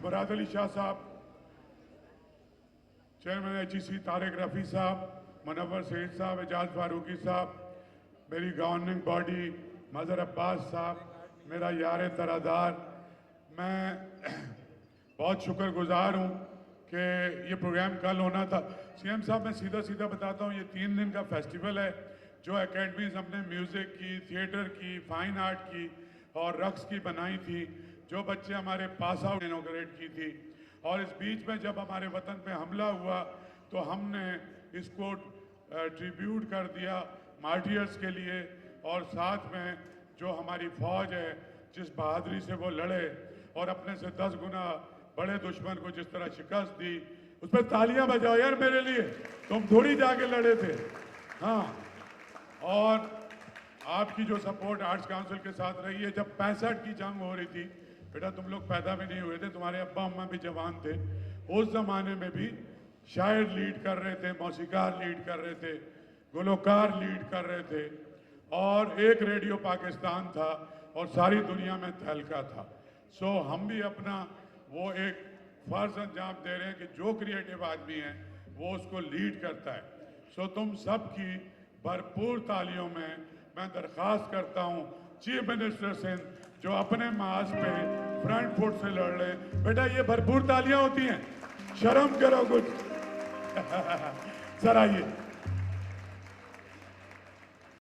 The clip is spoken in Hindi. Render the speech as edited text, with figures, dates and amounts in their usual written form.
मुराद अली शाह साहब, चेयरमैन HEC तारिक रफ़ी साहब, मुनव्वर सईद साहब, एजाज फारूकी साहब, मेरी गवर्निंग बॉडी मजहर अब्बास साहब, मेरा यार तरादार, मैं बहुत शुक्रगुजार हूँ कि ये प्रोग्राम कल होना था। CM साहब, मैं सीधा सीधा बताता हूँ, ये 3 दिन का फेस्टिवल है जो एकेडमीज हमने म्यूज़िक की, थिएटर की, फाइन आर्ट की और रक्स की बनाई थी, जो बच्चे हमारे पास आउट इनॉग्रेट की थी। और इस बीच में जब हमारे वतन पे हमला हुआ तो हमने इसको ट्रिब्यूट कर दिया मार्टियर्स के लिए, और साथ में जो हमारी फौज है जिस बहादुरी से वो लड़े और अपने से 10 गुना बड़े दुश्मन को जिस तरह शिकस्त दी, उस पर तालियां बजाओ यार मेरे लिए, तुम थोड़ी जाके लड़े थे। हाँ, और आपकी जो सपोर्ट आर्ट्स काउंसिल के साथ रही है, जब 65 की जंग हो रही थी, बेटा तुम लोग पैदा भी नहीं हुए थे, तुम्हारे अब्बा अम्मा भी जवान थे, उस जमाने में भी शायर लीड कर रहे थे, मौसीकार लीड कर रहे थे, गुलकार लीड कर रहे थे, और एक रेडियो पाकिस्तान था और सारी दुनिया में तहलका था। सो हम भी अपना वो एक फर्ज अंजाम दे रहे हैं कि जो क्रिएटिव आदमी है वो उसको लीड करता है। सो तुम सब की भरपूर तालियों में मैं दरख्वास्त करता हूँ चीफ मिनिस्टर से, जो अपने मास पे फ्रंट फुट से लड़ रहे हैं, बेटा ये भरपूर तालियां होती हैं, शर्म करो कुछ। सर आइए।